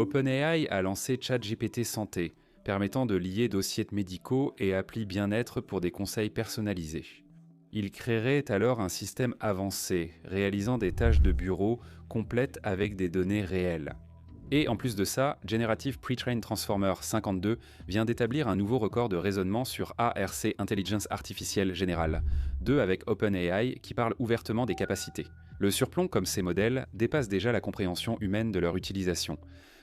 OpenAI a lancé ChatGPT Santé, permettant de lier dossiers médicaux et applis bien-être pour des conseils personnalisés. Il créerait alors un système avancé, réalisant des tâches de bureau complètes avec des données réelles. Et en plus de ça, Generative Pre-trained Transformer 52 vient d'établir un nouveau record de raisonnement sur ARC Intelligence Artificielle Générale, 2 avec OpenAI qui parle ouvertement des capacités. Le surplomb comme ces modèles dépasse déjà la compréhension humaine de leur utilisation.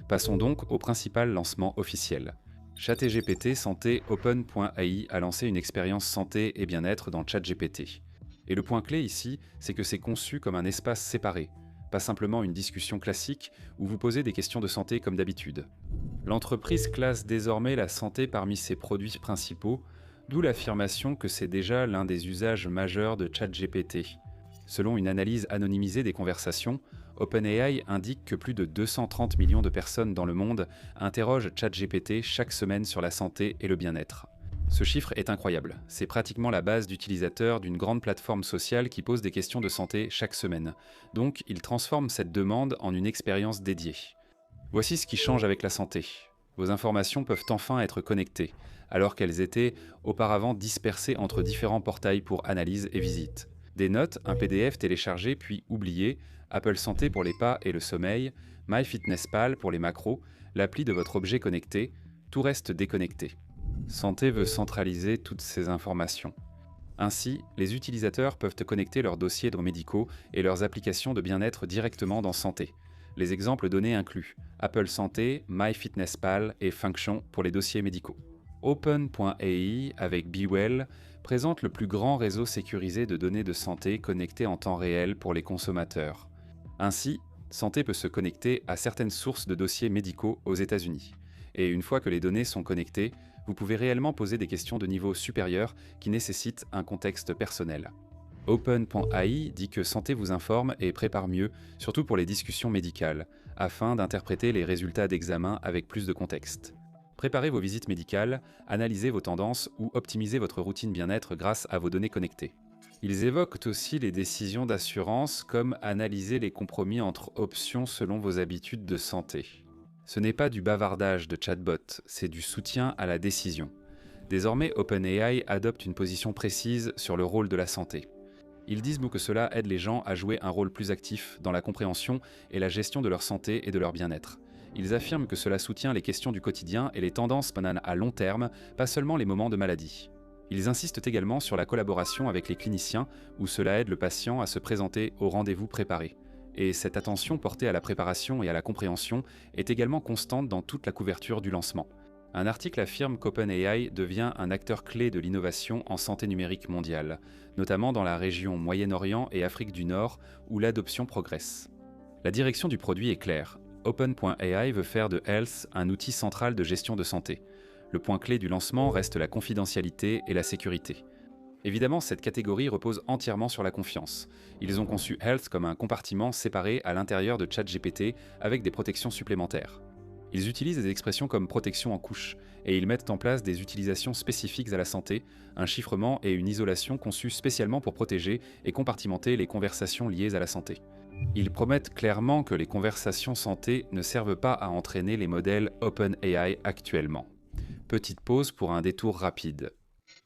Passons donc au principal lancement officiel. ChatGPT Santé Open.ai a lancé une expérience santé et bien-être dans ChatGPT. Et le point clé ici, c'est que c'est conçu comme un espace séparé, pas simplement une discussion classique où vous posez des questions de santé comme d'habitude. L'entreprise classe désormais la santé parmi ses produits principaux, d'où l'affirmation que c'est déjà l'un des usages majeurs de ChatGPT. Selon une analyse anonymisée des conversations, OpenAI indique que plus de 230 millions de personnes dans le monde interrogent ChatGPT chaque semaine sur la santé et le bien-être. Ce chiffre est incroyable, c'est pratiquement la base d'utilisateurs d'une grande plateforme sociale qui pose des questions de santé chaque semaine. Donc, il transforme cette demande en une expérience dédiée. Voici ce qui change avec la santé. Vos informations peuvent enfin être connectées, alors qu'elles étaient auparavant dispersées entre différents portails pour analyse et visite. Des notes, un PDF téléchargé puis oublié, Apple Santé pour les pas et le sommeil, MyFitnessPal pour les macros, l'appli de votre objet connecté, tout reste déconnecté. Santé veut centraliser toutes ces informations. Ainsi, les utilisateurs peuvent connecter leurs dossiers médicaux et leurs applications de bien-être directement dans Santé. Les exemples donnés incluent Apple Santé, MyFitnessPal et Function pour les dossiers médicaux. Open.ai avec BeWell présente le plus grand réseau sécurisé de données de santé connectées en temps réel pour les consommateurs. Ainsi, Santé peut se connecter à certaines sources de dossiers médicaux aux États-Unis. Et une fois que les données sont connectées, vous pouvez réellement poser des questions de niveau supérieur qui nécessitent un contexte personnel. Open.ai dit que Santé vous informe et prépare mieux, surtout pour les discussions médicales, afin d'interpréter les résultats d'examen avec plus de contexte. Préparez vos visites médicales, analysez vos tendances ou optimisez votre routine bien-être grâce à vos données connectées. Ils évoquent aussi les décisions d'assurance comme analyser les compromis entre options selon vos habitudes de santé. Ce n'est pas du bavardage de chatbot, c'est du soutien à la décision. Désormais, OpenAI adopte une position précise sur le rôle de la santé. Ils disent que cela aide les gens à jouer un rôle plus actif dans la compréhension et la gestion de leur santé et de leur bien-être. Ils affirment que cela soutient les questions du quotidien et les tendances à long terme, pas seulement les moments de maladie. Ils insistent également sur la collaboration avec les cliniciens, où cela aide le patient à se présenter au rendez-vous préparé. Et cette attention portée à la préparation et à la compréhension est également constante dans toute la couverture du lancement. Un article affirme qu'OpenAI devient un acteur clé de l'innovation en santé numérique mondiale, notamment dans la région Moyen-Orient et Afrique du Nord, où l'adoption progresse. La direction du produit est claire. Open.ai veut faire de Health un outil central de gestion de santé. Le point clé du lancement reste la confidentialité et la sécurité. Évidemment, cette catégorie repose entièrement sur la confiance. Ils ont conçu Health comme un compartiment séparé à l'intérieur de ChatGPT avec des protections supplémentaires. Ils utilisent des expressions comme protection en couche, et ils mettent en place des utilisations spécifiques à la santé, un chiffrement et une isolation conçus spécialement pour protéger et compartimenter les conversations liées à la santé. Ils promettent clairement que les conversations santé ne servent pas à entraîner les modèles OpenAI actuellement. Petite pause pour un détour rapide.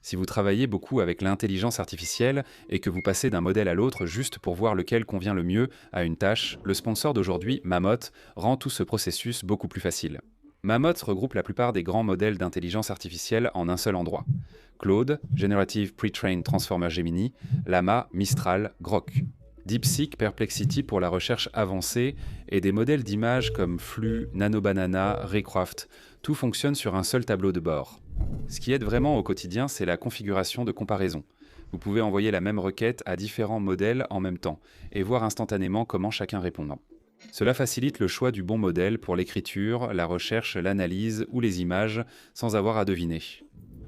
Si vous travaillez beaucoup avec l'intelligence artificielle et que vous passez d'un modèle à l'autre juste pour voir lequel convient le mieux à une tâche, le sponsor d'aujourd'hui, Mammoth, rend tout ce processus beaucoup plus facile. Mammoth regroupe la plupart des grands modèles d'intelligence artificielle en un seul endroit. Claude, Generative Pre-trained Transformer Gemini, Llama, Mistral, Grok. DeepSeek, Perplexity pour la recherche avancée et des modèles d'images comme Flux, NanoBanana, Raycraft, tout fonctionne sur un seul tableau de bord. Ce qui aide vraiment au quotidien, c'est la configuration de comparaison. Vous pouvez envoyer la même requête à différents modèles en même temps et voir instantanément comment chacun répond. Cela facilite le choix du bon modèle pour l'écriture, la recherche, l'analyse ou les images sans avoir à deviner.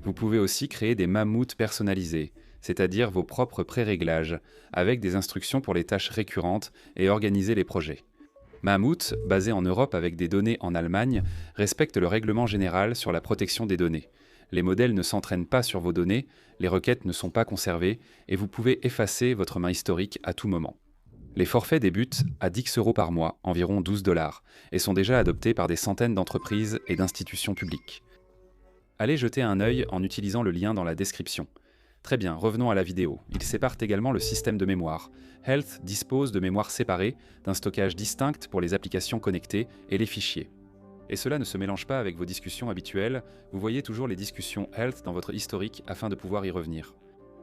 Vous pouvez aussi créer des mammouths personnalisés, c'est-à-dire vos propres pré-réglages, avec des instructions pour les tâches récurrentes et organiser les projets. Mammoth, basé en Europe avec des données en Allemagne, respecte le règlement général sur la protection des données. Les modèles ne s'entraînent pas sur vos données, les requêtes ne sont pas conservées et vous pouvez effacer votre main historique à tout moment. Les forfaits débutent à 10 € par mois, environ 12 $, et sont déjà adoptés par des centaines d'entreprises et d'institutions publiques. Allez jeter un œil en utilisant le lien dans la description. Très bien, revenons à la vidéo. Ils séparent également le système de mémoire. Health dispose de mémoire séparée, d'un stockage distinct pour les applications connectées et les fichiers. Et cela ne se mélange pas avec vos discussions habituelles, vous voyez toujours les discussions Health dans votre historique afin de pouvoir y revenir.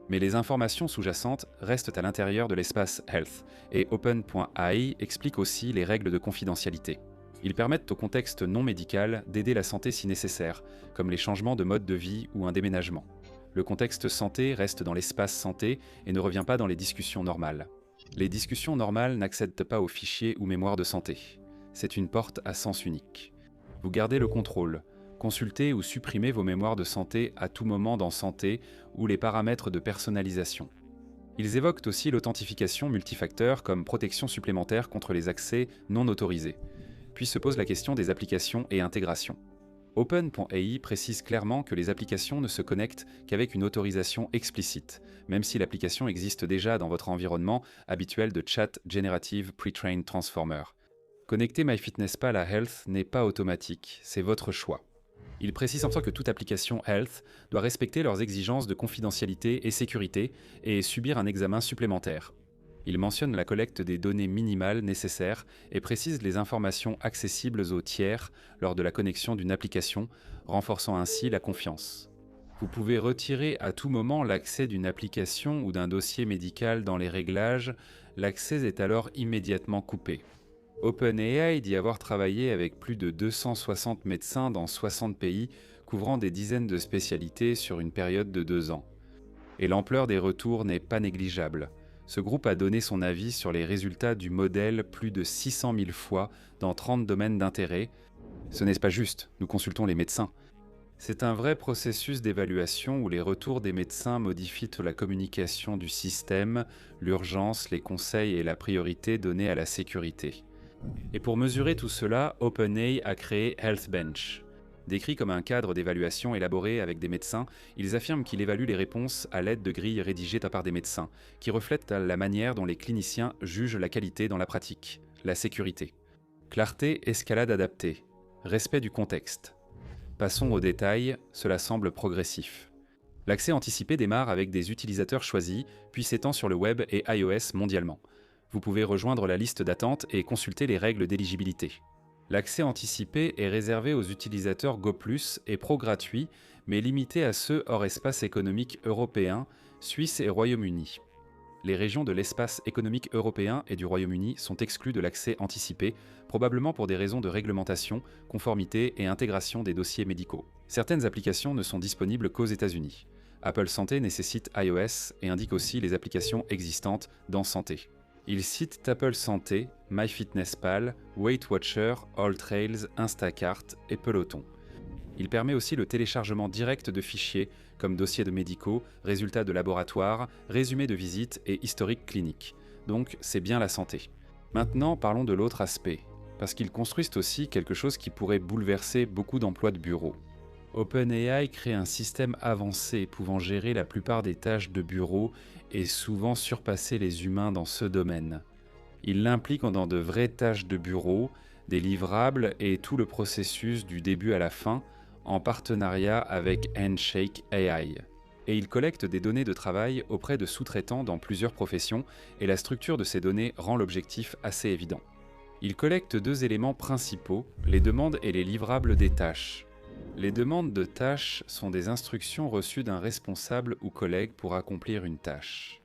Mais les informations sous-jacentes restent à l'intérieur de l'espace Health, et Open.ai explique aussi les règles de confidentialité. Ils permettent au contexte non médical d'aider la santé si nécessaire, comme les changements de mode de vie ou un déménagement. Le contexte santé reste dans l'espace santé et ne revient pas dans les discussions normales. Les discussions normales n'accèdent pas aux fichiers ou mémoires de santé. C'est une porte à sens unique. Vous gardez le contrôle. Consultez ou supprimez vos mémoires de santé à tout moment dans Santé ou les paramètres de personnalisation. Ils évoquent aussi l'authentification multifacteur comme protection supplémentaire contre les accès non autorisés. Puis se pose la question des applications et intégrations. Open.ai précise clairement que les applications ne se connectent qu'avec une autorisation explicite, même si l'application existe déjà dans votre environnement habituel de Chat Generative Pre-trained Transformer. Connecter MyFitnessPal à Health n'est pas automatique, c'est votre choix. Il précise enfin que toute application Health doit respecter leurs exigences de confidentialité et sécurité et subir un examen supplémentaire. Il mentionne la collecte des données minimales nécessaires et précise les informations accessibles aux tiers lors de la connexion d'une application, renforçant ainsi la confiance. Vous pouvez retirer à tout moment l'accès d'une application ou d'un dossier médical dans les réglages, l'accès est alors immédiatement coupé. OpenAI dit avoir travaillé avec plus de 260 médecins dans 60 pays, couvrant des dizaines de spécialités sur une période de 2 ans. Et l'ampleur des retours n'est pas négligeable. Ce groupe a donné son avis sur les résultats du modèle plus de 600 000 fois dans 30 domaines d'intérêt. Ce n'est pas juste, nous consultons les médecins. C'est un vrai processus d'évaluation où les retours des médecins modifient la communication du système, l'urgence, les conseils et la priorité donnée à la sécurité. Et pour mesurer tout cela, OpenAI a créé HealthBench. Décrit comme un cadre d'évaluation élaboré avec des médecins, ils affirment qu'il évalue les réponses à l'aide de grilles rédigées de la part des médecins, qui reflètent la manière dont les cliniciens jugent la qualité dans la pratique, la sécurité. Clarté, escalade adaptée, respect du contexte. Passons aux détails, cela semble progressif. L'accès anticipé démarre avec des utilisateurs choisis, puis s'étend sur le web et iOS mondialement. Vous pouvez rejoindre la liste d'attente et consulter les règles d'éligibilité. L'accès anticipé est réservé aux utilisateurs Go+, et Pro gratuits, mais limité à ceux hors espace économique européen, Suisse et Royaume-Uni. Les régions de l'espace économique européen et du Royaume-Uni sont exclues de l'accès anticipé, probablement pour des raisons de réglementation, conformité et intégration des dossiers médicaux. Certaines applications ne sont disponibles qu'aux États-Unis. Apple Santé nécessite iOS et indique aussi les applications existantes dans Santé. Il cite Apple Santé, MyFitnessPal, Weight Watcher, AllTrails, Instacart et Peloton. Il permet aussi le téléchargement direct de fichiers comme dossiers de médicaux, résultats de laboratoire, résumés de visites et historiques cliniques. Donc c'est bien la santé. Maintenant parlons de l'autre aspect, parce qu'ils construisent aussi quelque chose qui pourrait bouleverser beaucoup d'emplois de bureau. OpenAI crée un système avancé pouvant gérer la plupart des tâches de bureau et souvent surpasser les humains dans ce domaine. Il l'implique dans de vraies tâches de bureau, des livrables et tout le processus du début à la fin, en partenariat avec Handshake AI. Et il collecte des données de travail auprès de sous-traitants dans plusieurs professions, et la structure de ces données rend l'objectif assez évident. Il collecte 2 éléments principaux, les demandes et les livrables des tâches. Les demandes de tâches sont des instructions reçues d'un responsable ou collègue pour accomplir une tâche.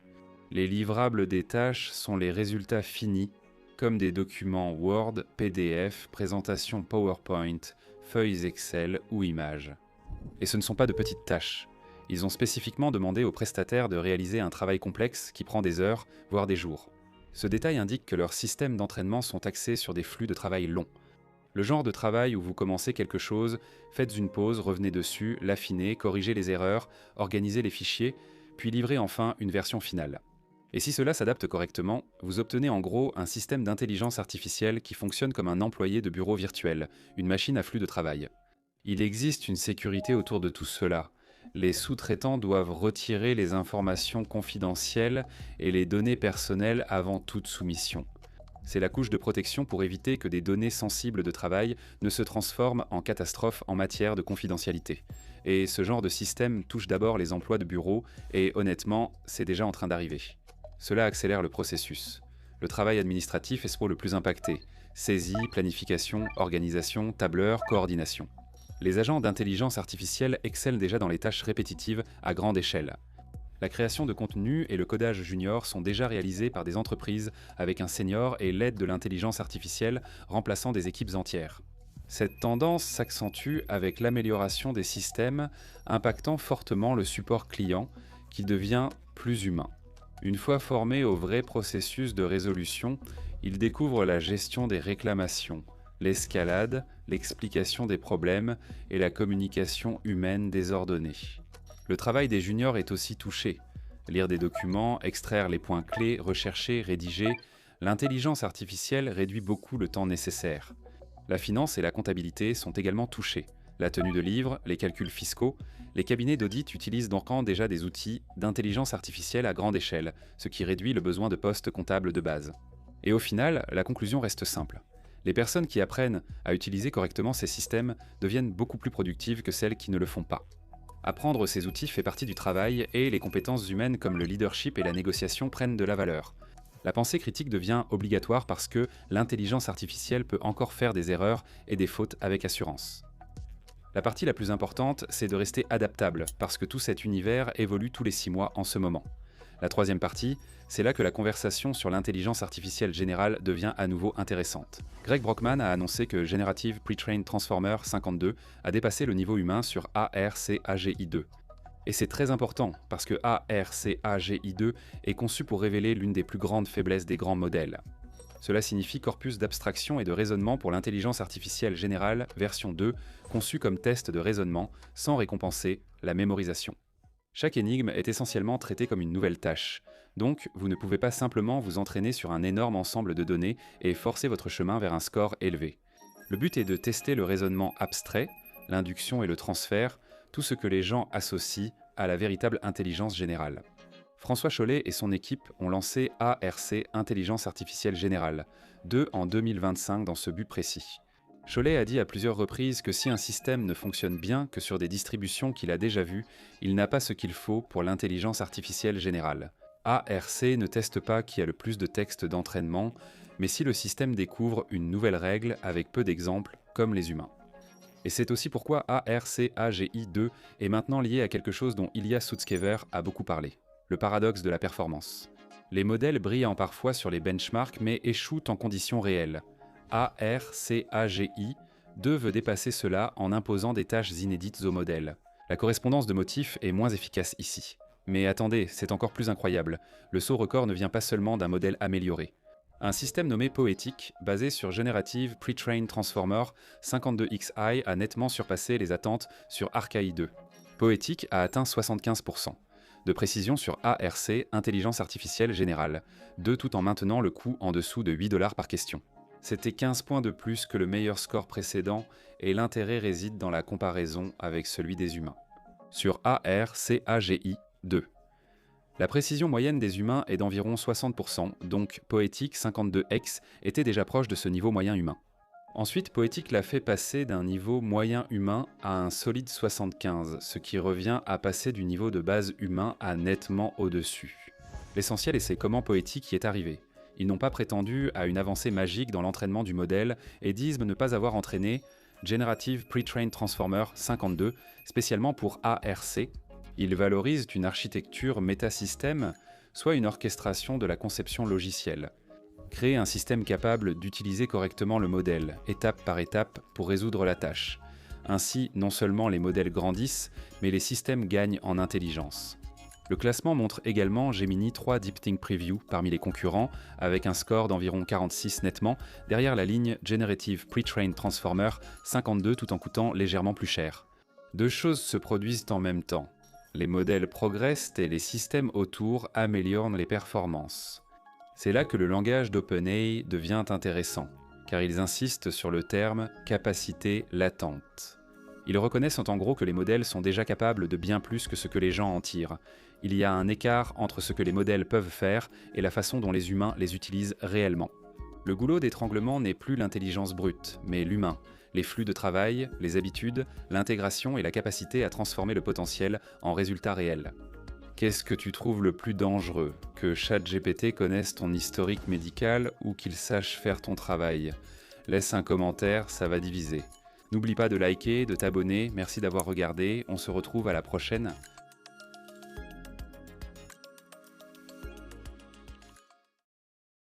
Les livrables des tâches sont les résultats finis, comme des documents Word, PDF, présentations PowerPoint, feuilles Excel ou images. Et ce ne sont pas de petites tâches. Ils ont spécifiquement demandé aux prestataires de réaliser un travail complexe qui prend des heures, voire des jours. Ce détail indique que leurs systèmes d'entraînement sont axés sur des flux de travail longs. Le genre de travail où vous commencez quelque chose, faites une pause, revenez dessus, l'affinez, corrigez les erreurs, organisez les fichiers, puis livrez enfin une version finale. Et si cela s'adapte correctement, vous obtenez en gros un système d'intelligence artificielle qui fonctionne comme un employé de bureau virtuel, une machine à flux de travail. Il existe une sécurité autour de tout cela, Les sous-traitants doivent retirer les informations confidentielles et les données personnelles avant toute soumission. C'est la couche de protection pour éviter que des données sensibles de travail ne se transforment en catastrophe en matière de confidentialité. Et ce genre de système touche d'abord les emplois de bureau, et honnêtement, c'est déjà en train d'arriver. Cela accélère le processus. Le travail administratif est souvent le plus impacté. Saisie, planification, organisation, tableur, coordination. Les agents d'intelligence artificielle excellent déjà dans les tâches répétitives à grande échelle. La création de contenu et le codage junior sont déjà réalisés par des entreprises avec un senior et l'aide de l'intelligence artificielle remplaçant des équipes entières. Cette tendance s'accentue avec l'amélioration des systèmes impactant fortement le support client qui devient plus humain. Une fois formé au vrai processus de résolution, il découvre la gestion des réclamations, l'escalade, l'explication des problèmes et la communication humaine désordonnée. Le travail des juniors est aussi touché. Lire des documents, extraire les points clés, rechercher, rédiger, l'intelligence artificielle réduit beaucoup le temps nécessaire. La finance et la comptabilité sont également touchées. La tenue de livres, les calculs fiscaux, les cabinets d'audit utilisent donc déjà des outils d'intelligence artificielle à grande échelle, ce qui réduit le besoin de postes comptables de base. Et au final, la conclusion reste simple. Les personnes qui apprennent à utiliser correctement ces systèmes deviennent beaucoup plus productives que celles qui ne le font pas. Apprendre ces outils fait partie du travail et les compétences humaines comme le leadership et la négociation prennent de la valeur. La pensée critique devient obligatoire parce que l'intelligence artificielle peut encore faire des erreurs et des fautes avec assurance. La partie la plus importante, c'est de rester adaptable parce que tout cet univers évolue tous les 6 mois en ce moment. La troisième partie, c'est là que la conversation sur l'intelligence artificielle générale devient à nouveau intéressante. Greg Brockman a annoncé que Generative Pre-trained Transformer 52 a dépassé le niveau humain sur ARCAGI2. Et c'est très important parce que ARCAGI2 est conçu pour révéler l'une des plus grandes faiblesses des grands modèles. Cela signifie corpus d'abstraction et de raisonnement pour l'intelligence artificielle générale version 2, conçu comme test de raisonnement, sans récompenser la mémorisation. Chaque énigme est essentiellement traitée comme une nouvelle tâche, donc vous ne pouvez pas simplement vous entraîner sur un énorme ensemble de données et forcer votre chemin vers un score élevé. Le but est de tester le raisonnement abstrait, l'induction et le transfert, tout ce que les gens associent à la véritable intelligence générale. François Chollet et son équipe ont lancé ARC Intelligence Artificielle Générale, 2 en 2025 dans ce but précis. Chollet a dit à plusieurs reprises que si un système ne fonctionne bien que sur des distributions qu'il a déjà vues, il n'a pas ce qu'il faut pour l'intelligence artificielle générale. ARC ne teste pas qui a le plus de textes d'entraînement, mais si le système découvre une nouvelle règle avec peu d'exemples, comme les humains. Et c'est aussi pourquoi ARCAGI2 est maintenant lié à quelque chose dont Ilya Sutskever a beaucoup parlé, le paradoxe de la performance. Les modèles brillent parfois sur les benchmarks mais échouent en conditions réelles. ARCAGI2 veut dépasser cela en imposant des tâches inédites au modèle. La correspondance de motifs est moins efficace ici. Mais attendez, c'est encore plus incroyable. Le saut record ne vient pas seulement d'un modèle amélioré. Un système nommé Poetic, basé sur Generative Pre-trained Transformer 52XI, a nettement surpassé les attentes sur ARCAI2. Poetic a atteint 75% de précision sur ARC, Intelligence Artificielle Générale, 2 tout en maintenant le coût en dessous de 8 $ par question. C'était 15 points de plus que le meilleur score précédent et l'intérêt réside dans la comparaison avec celui des humains. Sur ARCAGI 2. La précision moyenne des humains est d'environ 60%, donc Poetic 52X était déjà proche de ce niveau moyen humain. Ensuite, Poetic l'a fait passer d'un niveau moyen humain à un solide 75, ce qui revient à passer du niveau de base humain à nettement au-dessus. L'essentiel, c'est comment Poetic y est arrivé. Ils n'ont pas prétendu à une avancée magique dans l'entraînement du modèle et disent ne pas avoir entraîné Generative Pre-trained Transformer 52 spécialement pour ARC. Ils valorisent une architecture métasystème, soit une orchestration de la conception logicielle. Créer un système capable d'utiliser correctement le modèle, étape par étape, pour résoudre la tâche. Ainsi, non seulement les modèles grandissent, mais les systèmes gagnent en intelligence. Le classement montre également Gemini 3 Deep Think Preview parmi les concurrents, avec un score d'environ 46 nettement, derrière la ligne Generative Pre-trained Transformer 52 tout en coûtant légèrement plus cher. Deux choses se produisent en même temps. Les modèles progressent et les systèmes autour améliorent les performances. C'est là que le langage d'OpenAI devient intéressant, car ils insistent sur le terme « capacité latente ». Ils reconnaissent en gros que les modèles sont déjà capables de bien plus que ce que les gens en tirent. Il y a un écart entre ce que les modèles peuvent faire et la façon dont les humains les utilisent réellement. Le goulot d'étranglement n'est plus l'intelligence brute, mais l'humain, les flux de travail, les habitudes, l'intégration et la capacité à transformer le potentiel en résultats réels. Qu'est-ce que tu trouves le plus dangereux? Que ChatGPT connaisse ton historique médical ou qu'il sache faire ton travail? Laisse un commentaire, ça va diviser. N'oublie pas de liker, de t'abonner, merci d'avoir regardé, on se retrouve à la prochaine.